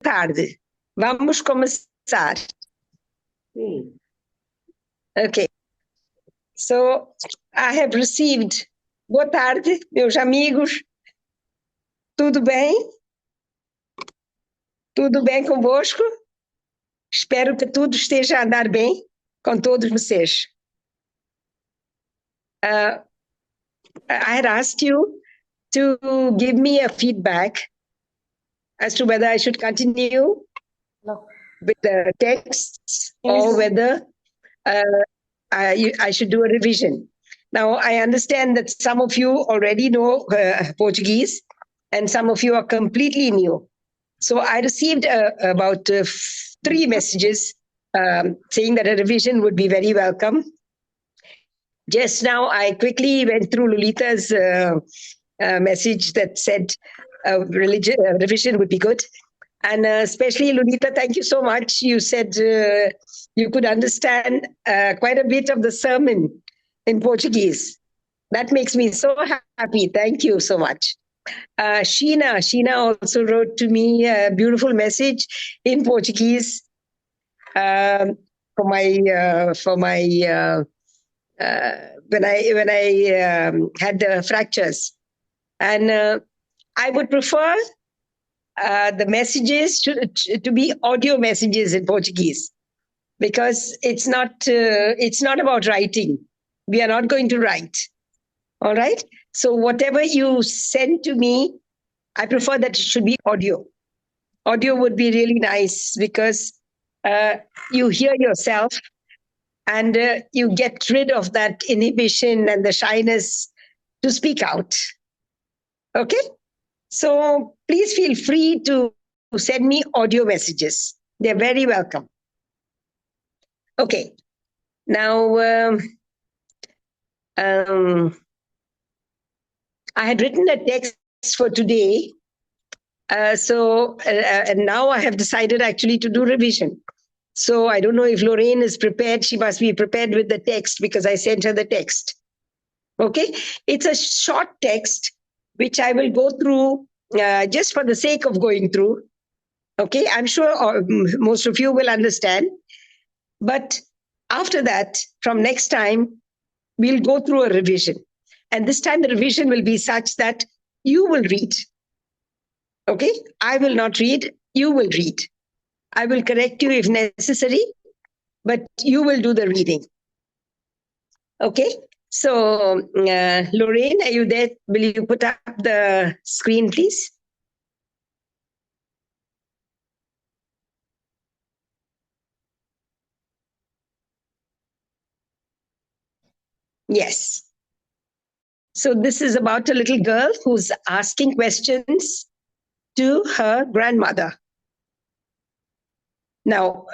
tarde. Vamos começar. Okay. So, I have received. Boa tarde, meus amigos. Tudo bem? Tudo bem convosco? Espero que tudo esteja a andar bem com todos vocês. I had asked you to give me a feedback as to whether I should continue with the texts or whether I should do a revision. Now, I understand that some of you already know Portuguese and some of you are completely new. So I received about 3 messages saying that a revision would be very welcome. Just now, I quickly went through Lolita's message that said revision would be good. And especially, Lolita, thank you so much. You said you could understand quite a bit of the sermon in Portuguese. That makes me so happy. Thank you so much. Sheena also wrote to me a beautiful message in Portuguese for my when I had the fractures, and I would prefer the messages to be audio messages in Portuguese, because it's not about writing. We are not going to write. All right. So whatever you send to me, I prefer that it should be audio. Audio would be really nice because you hear yourself and you get rid of that inhibition and the shyness to speak out. Okay? So please feel free to send me audio messages. They're very welcome. Okay. Now, I had written a text for today. And now I have decided actually to do revision. So I don't know if Lorraine is prepared. She must be prepared with the text because I sent her the text. Okay. It's a short text, which I will go through just for the sake of going through. Okay. I'm sure most of you will understand. But after that, from next time, we'll go through a revision. And this time the revision will be such that you will read. Okay? I will not read, you will read. I will correct you if necessary, but you will do the reading. Okay? So, Lorraine, are you there? Will you put up the screen, please? Yes. So this is about a little girl who's asking questions to her grandmother. Now,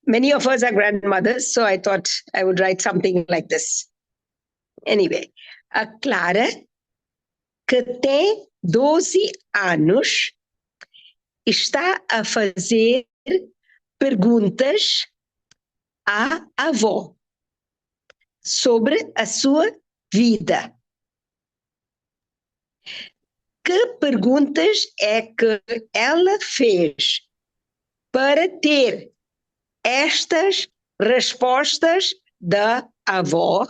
many of us are grandmothers, so I thought I would write something like this. Anyway, a Clara que tem 12 anos está a fazer perguntas à avó sobre a sua vida. Que perguntas é que ela fez para ter estas respostas da avó?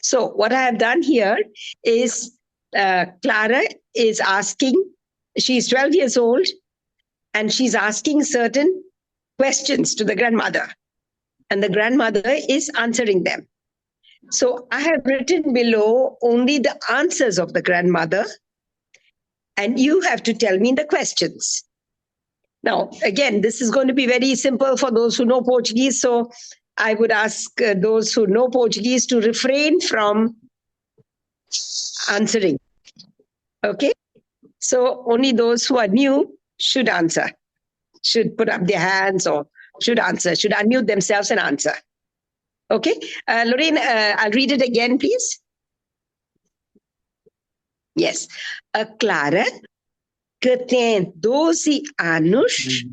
So what I have done here is Clara is asking, she's 12 years old, and she's asking certain questions to the grandmother, and the grandmother is answering them. So I have written below only the answers of the grandmother, and you have to tell me the questions. Now, again, this is going to be very simple for those who know Portuguese. So I would ask those who know Portuguese to refrain from answering. Okay? So only those who are new should answer, should put up their hands or should answer, should unmute themselves and answer. Okay? Lorraine, I'll read it again, please. Yes. A Clara que tem 12 anos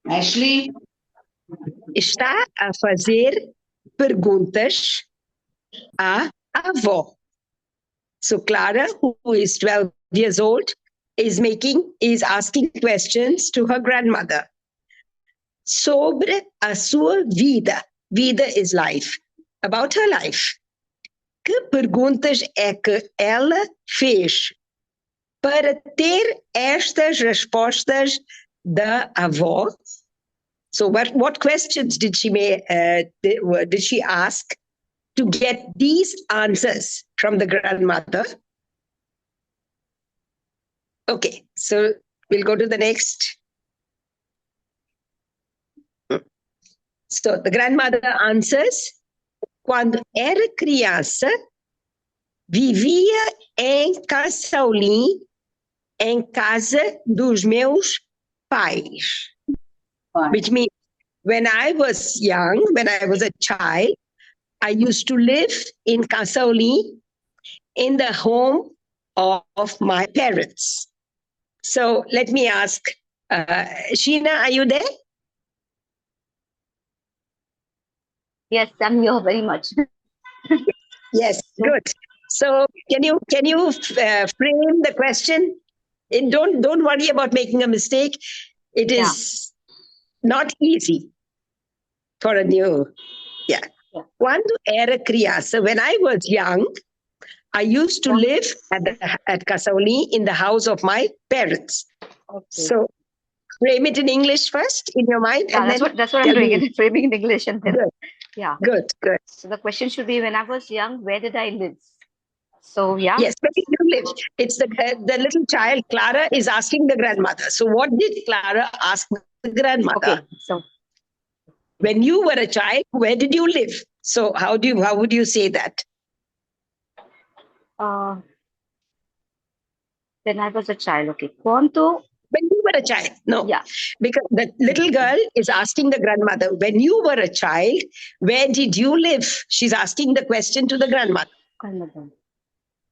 Ashley está a fazer perguntas à avó. So Clara, who is 12 years old, is asking questions to her grandmother sobre a sua vida. Vida is life, about her life. Que perguntas é que ela fez para ter estas respostas da avó? So what questions did she ask to get these answers from the grandmother? Okay, so we'll go to the next. So the grandmother answers: quando era criança, vivia em Cassaulim, em casa dos meus pais. Which means when I was young, when I was a child, I used to live in Cassaulim in the home of my parents. So let me ask, Sheena, are you there? Yes, I'm here very much. Yes, good. So can you frame the question? And don't worry about making a mistake. It is not easy for a new. Yeah. Quando era criança, when I was young, I used to live at Cassaulim in the house of my parents. Okay. So frame it in English first in your mind. Yeah, and that's what I'm doing. Framing in English and then. Good. Yeah. Good. So the question should be: when I was young, where did I live? So yeah. Yes, where did you live? It's the little child. Clara is asking the grandmother. So what did Clara ask the grandmother? Okay. So when you were a child, where did you live? So how would you say that? When I was a child, okay. Quanto? When you were a child, no. Yeah. Because the little girl is asking the grandmother, when you were a child, where did you live? She's asking the question to the grandmother. Grandmother.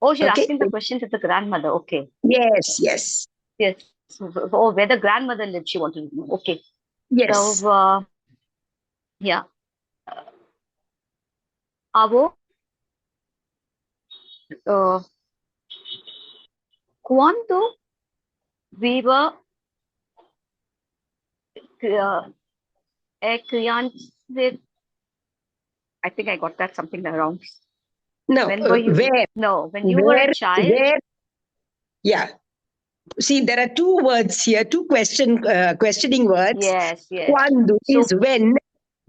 Oh, she's asking the question to the grandmother. Okay. Yes. Oh, where the grandmother lived, she wanted to know. Okay. Yes. So, yeah. Avo. Quando we were I think I got that something wrong. No, when were you? Where? No, when you were a child. Where? Yeah. See, there are two words here, two questioning words. Yes. Quando is when.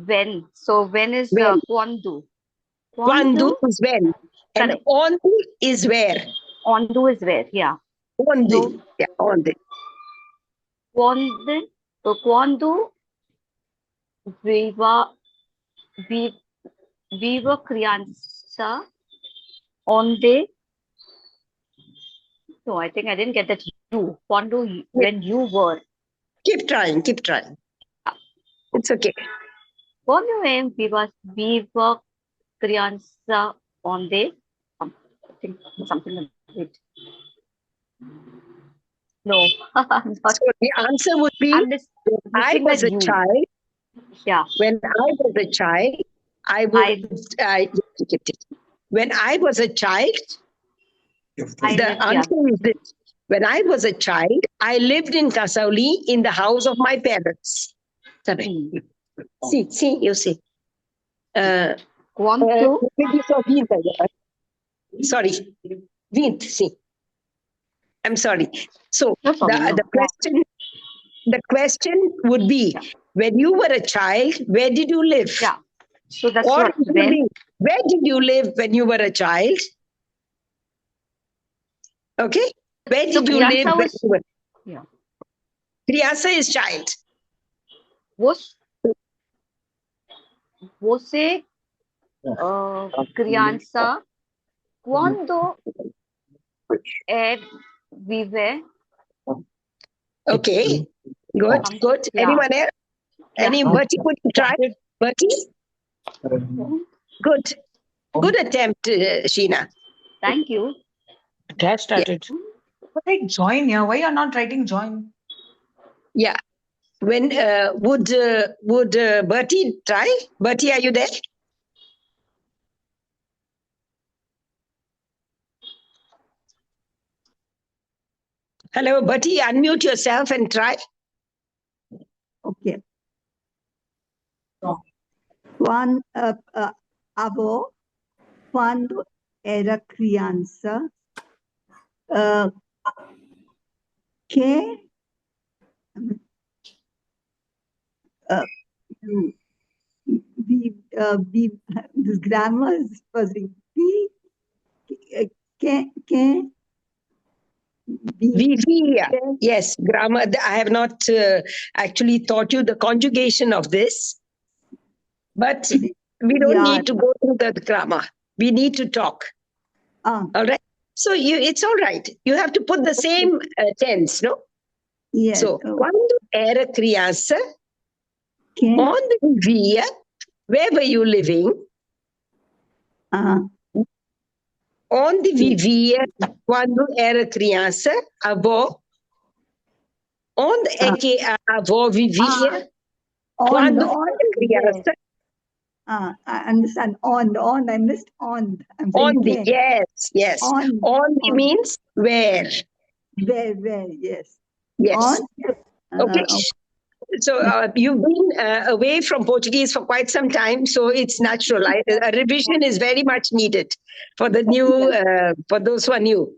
When. So when is quando? Quando is when. And onde is where. Onde is where, yeah. Onde. So, yeah, onde. Quando we were criança, onde. No, I think I didn't get that. You. Quando, when you were. Keep trying. It's okay. Quando we were criança, onde. I think something like it. No. So the answer would be, when I was a child. Yeah. When I was a child, when I was a child, the answer is this. When I was a child, I lived in Cassaulim in the house of my parents. Sorry. See, you see. Quanto? Sorry. 20, see. I'm sorry. So the question would be, when you were a child, where did you live? Yeah. So that's or what. When? Where did you live when you were a child? Okay. Where did you live when you were? Yeah. Criança is child. Você criança quando vive. Okay. Good. Yeah. Anyone else? Bertie, could you try? Bertie? Good attempt, Sheena. Thank you. Class started. Yeah. Write join here. Why you're not writing join? Yeah. When would Bertie try? Bertie, are you there? Hello, Bertie, unmute yourself and try. Okay. Avo, quando era criança, que this grammar is buzzing. Que Vivia. Yes, grammar. I have not actually taught you the conjugation of this, but we don't need to go through the grammar. We need to talk. All right. So it's all right. You have to put the same tense, no? Yes. So, quando era criança, Que onde vivia, where were you living? Onde vivia quando era criança, avó? Onde é que a avó vivia quando era criança? I understand. On. I missed on. I'm saying Onde, que. yes. Onde means where. Where, yes. Yes. Okay. Okay. So you've been away from Portuguese for quite some time, so it's natural. A revision is very much needed for the new, for those who are new.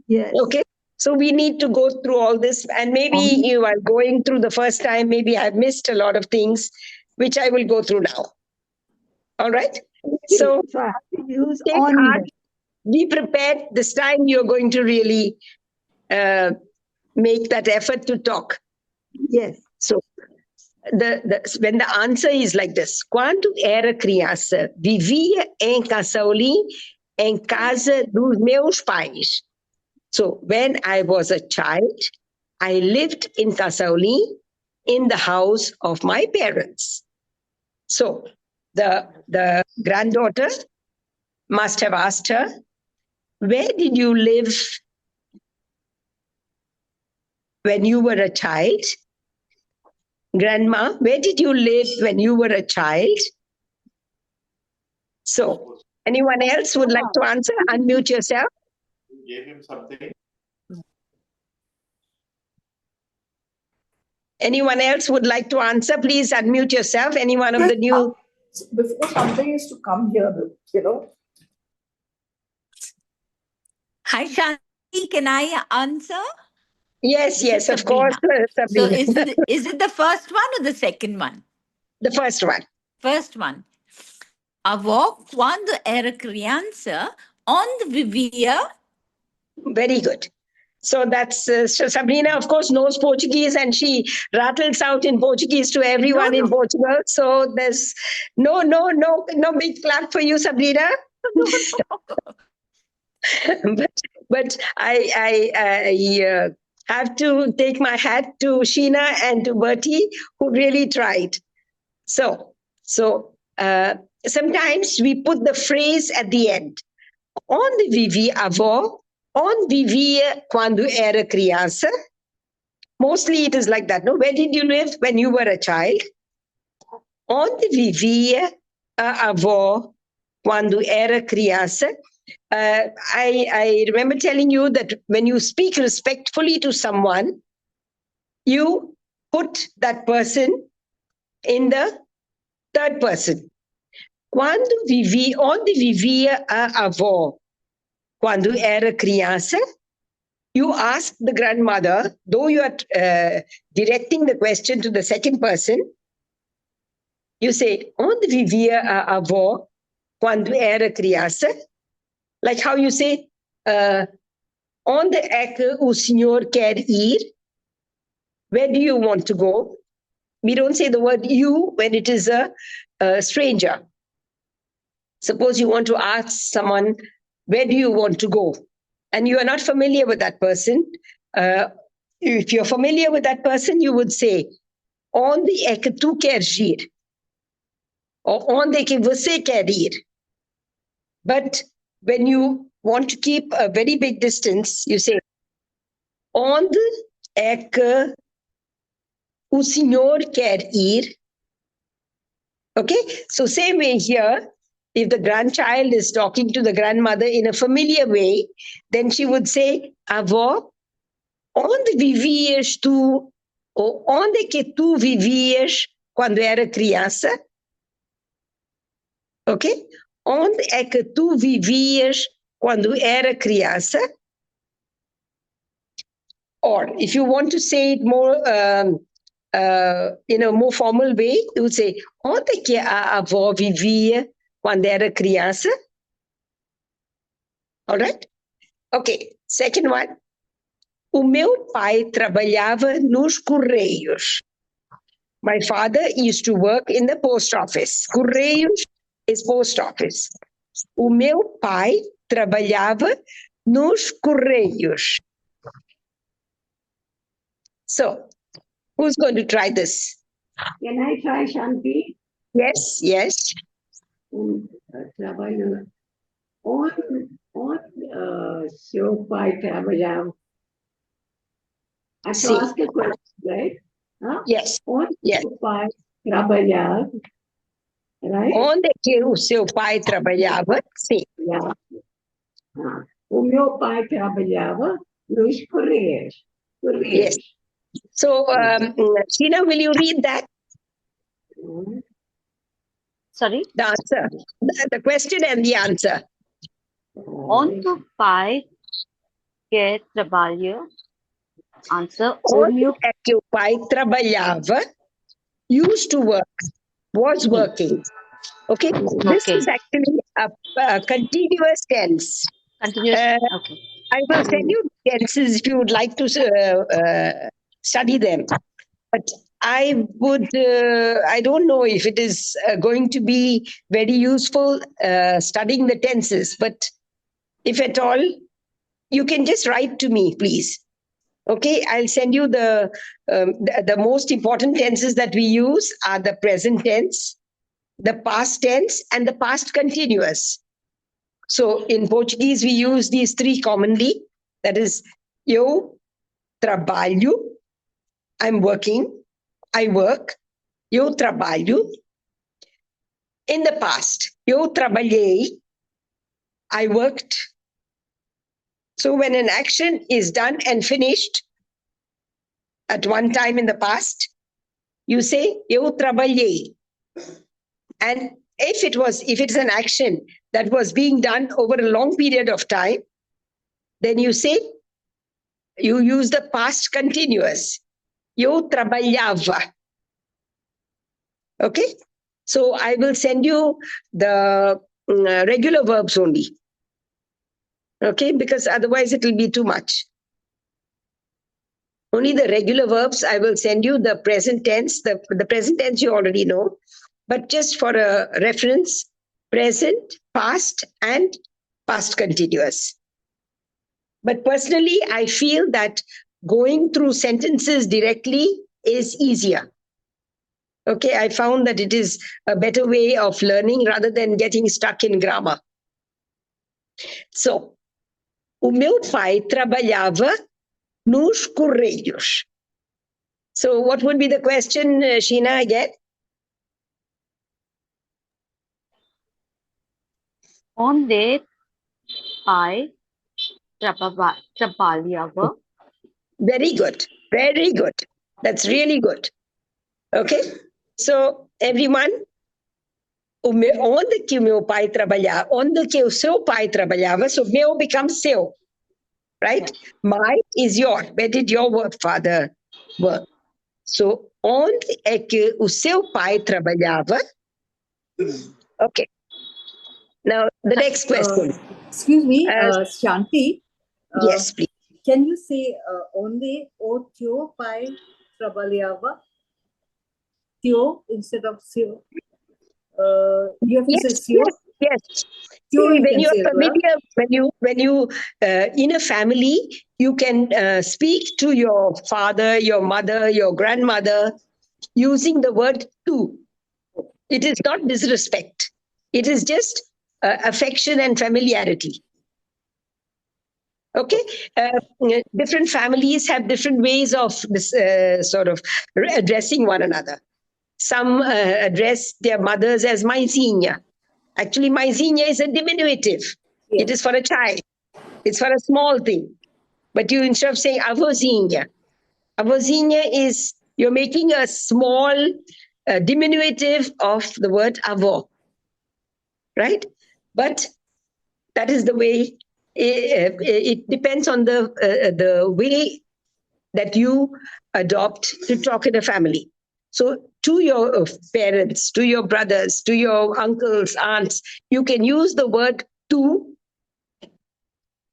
Yes. Okay. So we need to go through all this, and maybe you are going through the first time. Maybe I've missed a lot of things, which I will go through now. All right. So I have to use take on. heart. Be prepared. This time you're going to really make that effort to talk. Yes. So when the answer is like this, quando era criança, vivia em Casauli, em casa dos meus pais. So when I was a child, I lived in Casauli, in the house of my parents. So the granddaughter must have asked her, where did you live when you were a child? Grandma, where did you live when you were a child? So, anyone else would like to answer? Unmute yourself. Gave him something. Anyone else would like to answer? Please unmute yourself. Anyone of the new? Before something is to come here, Hi, Shanti. Can I answer? Yes, of course. So Sabrina. is it the first one or the second one? The first one. First one. Avó, quando era criança, onde vivia? Very good. So that's so Sabrina, of course, knows Portuguese, and she rattles out in Portuguese to everyone in Portugal. So there's no big clap for you, Sabrina. but I have to take my hat to Sheena and to Bertie, who really tried. So sometimes we put the phrase at the end. Onde vivia avó? Onde vivia quando era criança? Mostly it is like that, no? Where did you live when you were a child? Onde vivia a avó quando era criança? I remember telling you that when you speak respectfully to someone, you put that person in the third person. Onde vivia a avó quando era criança? You ask the grandmother, though you are directing the question to the second person, you say, onde vivia a avó quando era criança? Like how you say, onde é que o senhor quer ir? Where do you want to go? We don't say the word you when it is a stranger. Suppose you want to ask someone, where do you want to go? And you are not familiar with that person. If you're familiar with that person, you would say, onde é que tu queres ir? Or onde é que você quer ir? But when you want to keep a very big distance, you say, onde é que o senhor quer ir? Okay, so same way here, if the grandchild is talking to the grandmother in a familiar way, then she would say, avó, onde vivias tu, ou onde é que tu vivias quando era criança? Ok? Onde é que tu vivias quando era criança? Or if you want to say it more, in a more formal way, you would say, onde é que a avó vivia quando era criança? All right? Okay, second one. O meu pai trabalhava nos Correios. My father used to work in the post office. Correios is post office. O meu pai trabalhava nos Correios. So, who's going to try this? Can I try, Shanti? Yes, yes. Trabalho. Seu pai trabalhava. I have to Sim. ask a question, right? Huh? Yes. Onde Yes. seu pai trabalhava, right? Onde é que o seu pai trabalhava? Sim. Yeah. O meu pai trabalhava nos Correios. Yes. So, Sheena, will you read that? Sorry. The answer. The question and the answer. Onde o pai que trabalha? Answer. O Onde meu é que o pai trabalhava? Used to work. Was working. Okay. This Okay. is actually a continuous tense. Continuous. Okay. I will send you tenses if you would like to study them. But I don't know if it is going to be very useful studying the tenses, but if at all, you can just write to me, please. Okay, I'll send you the most important tenses that we use are the present tense, the past tense, and the past continuous. So in Portuguese, we use these three commonly. That is, eu trabalho, I'm working, I work, eu trabalho. In the past, eu trabalhei, I worked. So when an action is done and finished at one time in the past, you say, eu trabalhei. And if it's an action that was being done over a long period of time, then you say, you use the past continuous. Eu trabalhava. Okay? So I will send you the regular verbs only. Okay? Because otherwise it will be too much. Only the regular verbs, I will send you the present tense. The present tense you already know. But just for a reference, present, past, and past continuous. But personally, I feel that going through sentences directly is easier. Okay, I found that it is a better way of learning rather than getting stuck in grammar. So, o meu pai trabalhava nos Correios. So, what would be the question, Sheena, again? Onde pai trabalhava? Very good. Very good. That's really good. Okay. So, everyone, onde que o meu pai trabalhava? Onde que o seu pai trabalhava? So, meu becomes seu. Right? My is your. Where did your father work? So, onde é que o seu pai trabalhava? Okay. Now, the next question. Excuse me, Shanti. Yes, please. Can you say onde o teu pai trabalhava? Teu instead of seu. You have to say seu. Yes. Teu you When can you say are as well. familiar, when you in a family, you can speak to your father, your mother, your grandmother using the word tu. It is not disrespect. It is just affection and familiarity. Okay, different families have different ways of this sort of addressing one another. Some address their mothers as mãezinha. Actually, mãezinha is a diminutive. Yes. It is for a child. It's for a small thing. But you, instead of saying avozinha is, you're making a small diminutive of the word avó, right? But that is the way, it depends on the way that you adopt to talk in a family. So to your parents, to your brothers, to your uncles, aunts, you can use the word tu.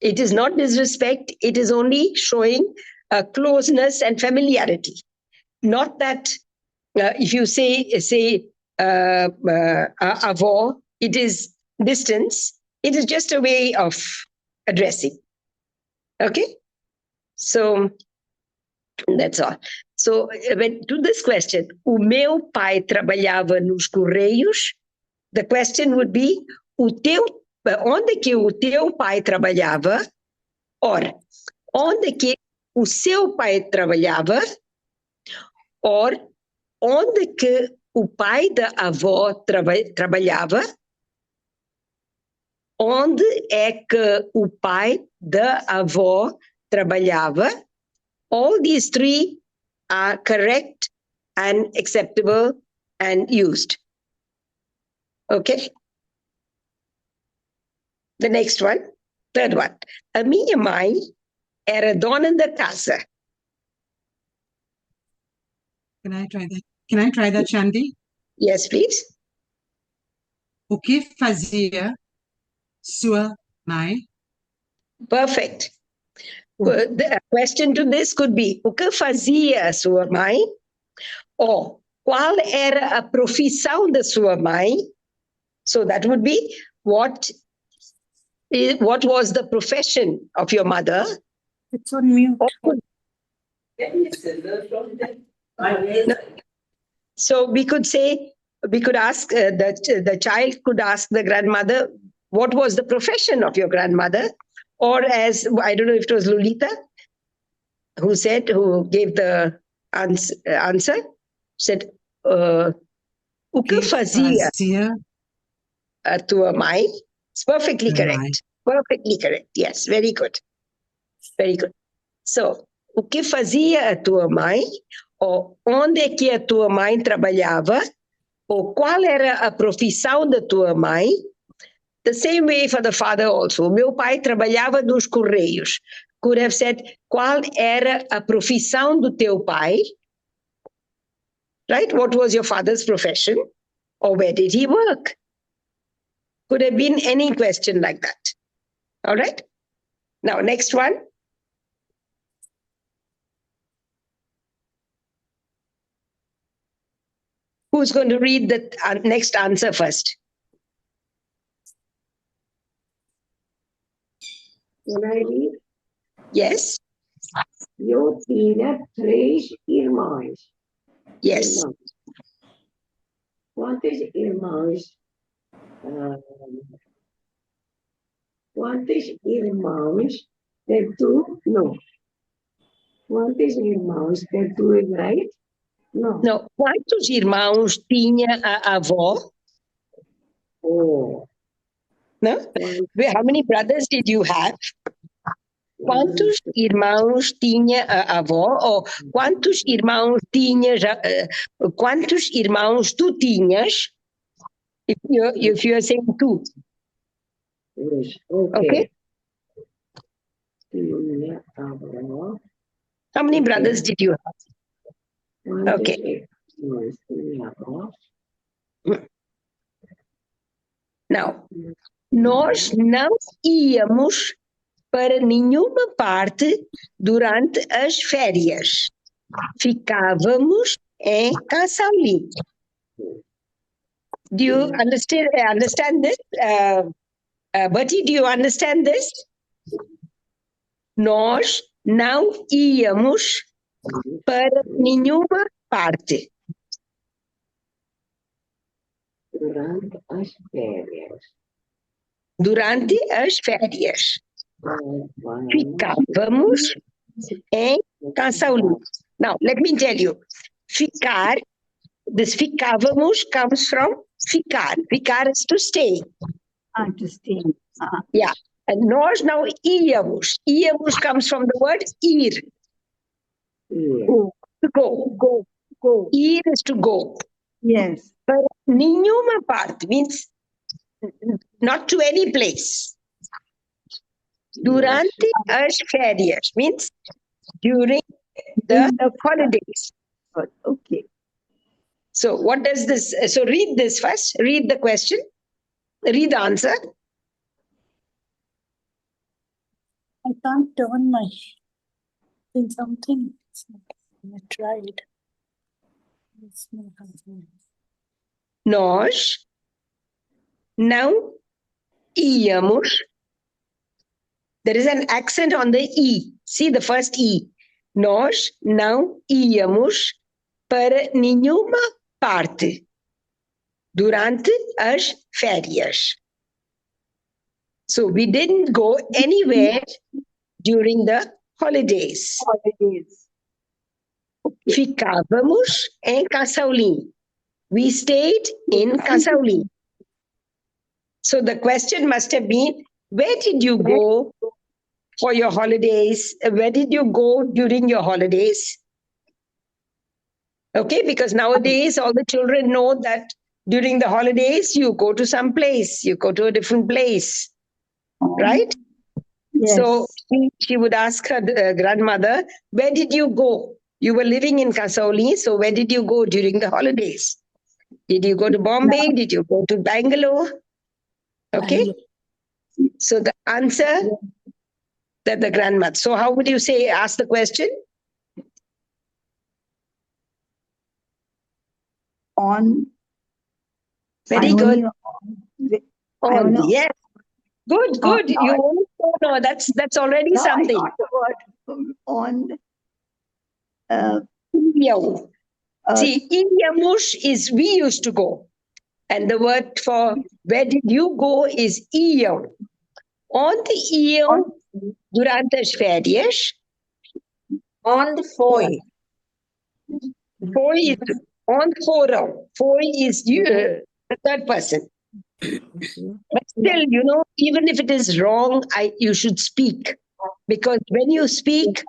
It is not disrespect. It is only showing closeness and familiarity. Not that if you say avó, it is distance. It is just a way of addressing. Okay? So that's all. So when to this question, o meu pai trabalhava nos Correios, the question would be, onde que o teu pai trabalhava? Or, onde que o seu pai trabalhava? Or, onde que o pai da avó trabalhava? Onde é que o pai da avó trabalhava? All these three are correct and acceptable and used. Okay? The next one, third one. A minha mãe era dona da casa. Can I try that? Can I try that, Shanti? Yes, please. O que fazia sua mãe? Perfect. The question to this could be, o que fazia a sua mãe? Or, qual era a profissão da sua mãe? So that would be, what was the profession of your mother? It's on mute. So we could ask, the child could ask the grandmother, what was the profession of your grandmother? Or as, I don't know if it was Lolita who gave the answer, said, o que fazia a tua mãe? It's perfectly correct. Perfectly correct. Yes, very good. Very good. So, o que fazia a tua mãe? Ou onde é que a tua mãe trabalhava? Ou qual era a profissão da tua mãe? The same way for the father also. Meu pai trabalhava nos Correios. Could have said, qual era a profissão do teu pai? Right? What was your father's profession? Or where did he work? Could have been any question like that. All right? Now, next one. Who's going to read the next answer first? Can I read? Yes? Eu tinha 3 irmãos. Yes. Quantos irmãos? Quantos irmãos que tu? Não. Quantos irmãos que tu, right? No. No. Quantos irmãos tinha a avó? Oh. No? How many brothers did you have? Quantos irmãos tinha a avó? Ou quantos irmãos quantos irmãos tu tinhas? If you're saying two. Yes. Okay. How many brothers did you have? Okay. Now, nós não íamos para nenhuma parte durante as férias. Ficávamos em Casaulim. Do you understand this? Bertie, do you understand this? Nós não íamos para nenhuma parte. Durante as férias. Durante as férias. Ficávamos em Casaulim. Now, let me tell you. Ficar, this ficávamos comes from ficar. Ficar is to stay. To stay. Yeah. And nós now íamos. Íamos comes from the word ir. Yeah. To go. Go. Ir is to go. Yes. But nenhuma parte means not to any place. Durante as férias means during the holidays. Okay. So what does this? So read this first. Read the question. Read the answer. I can't turn my in something. I tried. It's not happening. Nós não íamos. There is an accent on the E. See the first E. Nós não íamos para nenhuma parte durante as férias. So we didn't go anywhere during the holidays. Holidays. Ficávamos em Casaulim. We stayed in Casaulim. So the question must have been, where did you go for your holidays? Where did you go during your holidays? Okay, because nowadays all the children know that during the holidays you go to some place, you go to a different place, right? Yes. So she would ask her grandmother, where did you go? You were living in Kasauli, so where did you go during the holidays? Did you go to Bombay? Did you go to Bangalore? Okay. So the answer that the grandmother. So how would you say, ask the question? On. Very I good. only- On, yes. Good, good. no, You only know that's already No, I something. got the word on. Iam. See, Iamush is we used to go. And the word for where did you go is Iam. Onde iam durante as férias? Onde foi? Foi is on foram. Foi is the third person. But still, you know, even if it is wrong, you should speak. Because when you speak,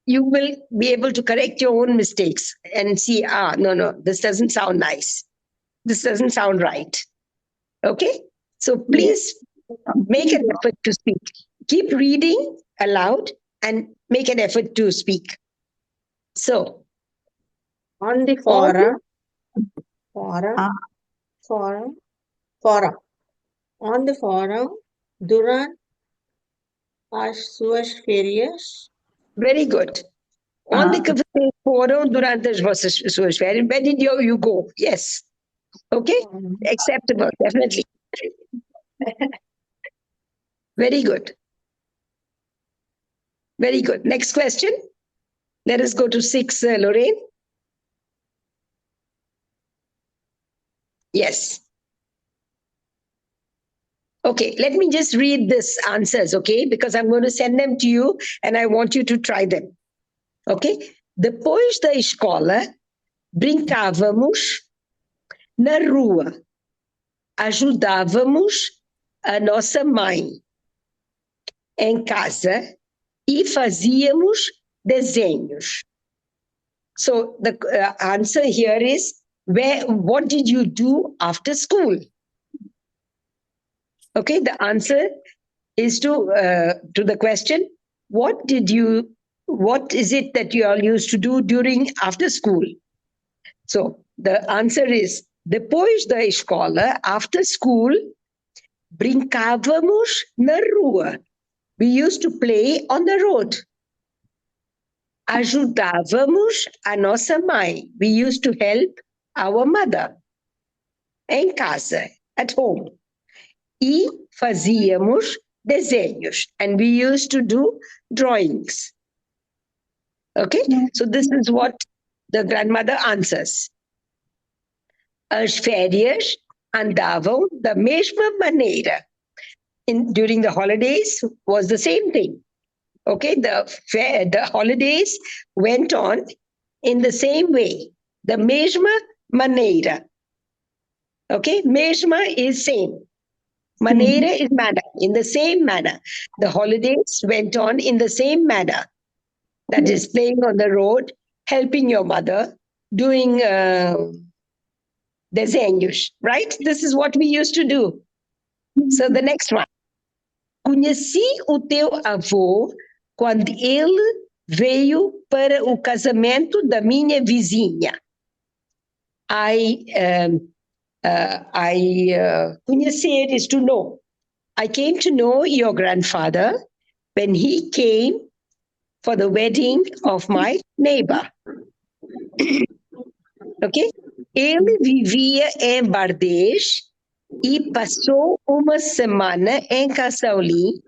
you will be able to correct your own mistakes and see, no, this doesn't sound nice. This doesn't sound right. Okay? So please make an effort to speak. Keep reading aloud and make an effort to speak. So, Onde fora? Fora. Fora. Onde foram durante as suas férias? very good. Onde que vocês foram durante as vossas suas férias? Where did you go? Yes. Okay? Acceptable, definitely. Very good. Very good. Next question. Let us go to 6, Lorraine. Yes. Okay, let me just read this answers, okay? Because I'm going to send them to you and I want you to try them. Ok? Depois da escola, brincávamos na rua. Ajudávamos a nossa mãe em casa e fazíamos desenhos. So the answer here is, what did you do after school? Okay, the answer is to the question, what is it that you all used to do after school? So the answer is, depois da escola, after school, brincávamos na rua. We used to play on the road. Ajudávamos a nossa mãe. We used to help our mother. Em casa, at home. E fazíamos desenhos. And we used to do drawings. Okay? So this is what the grandmother answers. As férias andavam da mesma maneira. During the holidays was the same thing. Okay, the holidays went on in the same way. The mesma maneira. Okay, mesma is same. Maneira is manner, in the same manner. The holidays went on in the same manner. That is playing on the road, helping your mother, doing desenhos, right? This is what we used to do. So the next one. Conheci o teu avô quando ele veio para o casamento da minha vizinha. Conhecer is to know. I came to know your grandfather when he came for the wedding of my neighbor. Ok? Ele vivia em Bardês e passou uma semana em Cassaulim,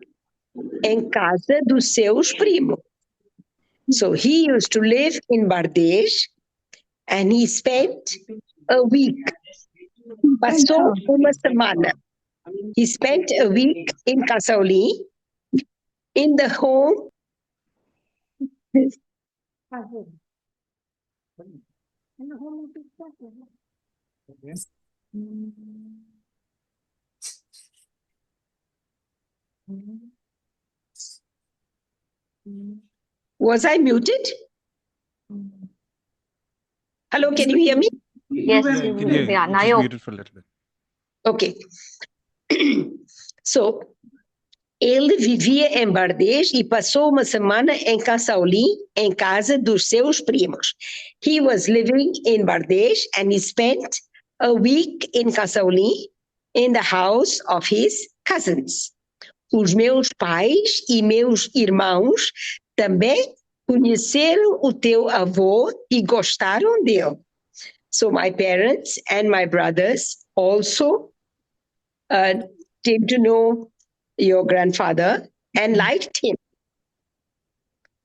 em casa dos seus primos. So he used to live in Bardês and he spent a week. Passou uma semana. He spent a week in Cassaulim, in the home. Was I muted? Hello, can you hear me? Yes, yeah, now you're muted for a little bit. Okay. So, ele vivia em Bardês e passou uma semana em Cassaulim, em casa dos seus primos. He was living in Bardês and he spent a week in Cassaulim, in the house of his cousins. Os meus pais e meus irmãos também conheceram o teu avô e gostaram dele. So my parents and my brothers also came to know your grandfather and liked him.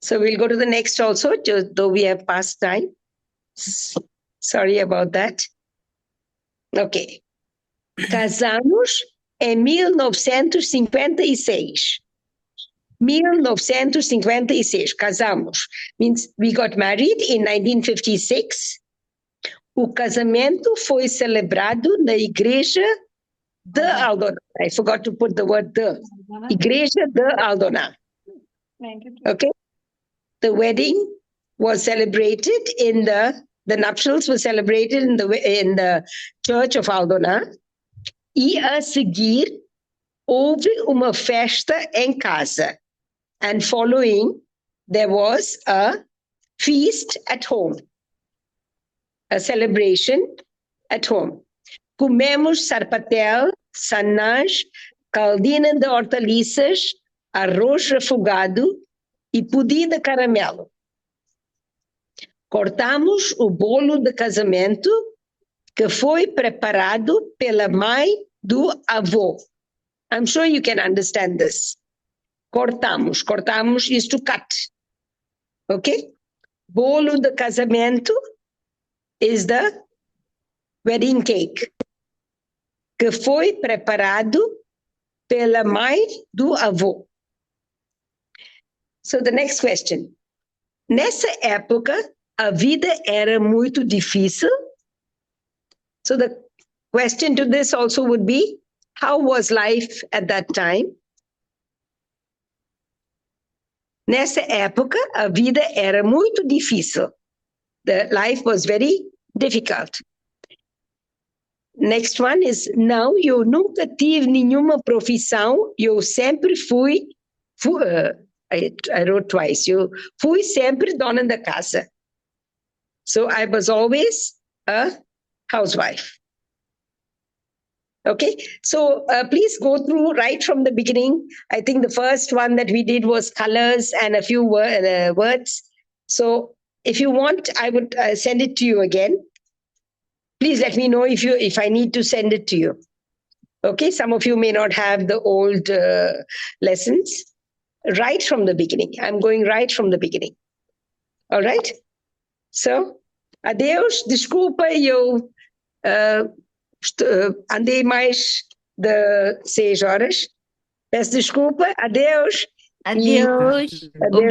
So we'll go to the next also, though we have past time. Sorry about that. Okay. Casamos em 1956. 1956, casamos. Means we got married in 1956. O casamento foi celebrado na igreja de Aldona. I forgot to put the word de. Igreja de Aldona. Okay? The wedding was celebrated in the nuptials were celebrated in the church of Aldona. E a seguir houve uma festa em casa. And following, there was a feast at home. A celebration at home. Comemos sarpatel, sanás, caldina de hortaliças, arroz refogado e pudim de caramelo. Cortamos o bolo de casamento que foi preparado pela mãe do avô. I'm sure you can understand this. Cortamos is to cut. Okay? Bolo de casamento is the wedding cake que foi preparado pela mãe do avô. So the next question. Nessa época, a vida era muito difícil. So the question to this also would be, how was life at that time? Nessa época, a vida era muito difícil. The life was very difficult. Next one is, não, eu nunca tive nenhuma profissão, eu sempre fui I wrote twice, eu fui sempre dona da casa. So I was always a housewife. Okay, so please go through right from the beginning. I think the first one that we did was colors and a few words. So if you want, I would send it to you again. Please let me know if I need to send it to you. Okay, some of you may not have the old lessons. Right from the beginning. I'm going right from the beginning. All right? So, adeus. Desculpa, eu andei mais de 6 horas. Peço desculpa. Adeus. Adeus. Adeus.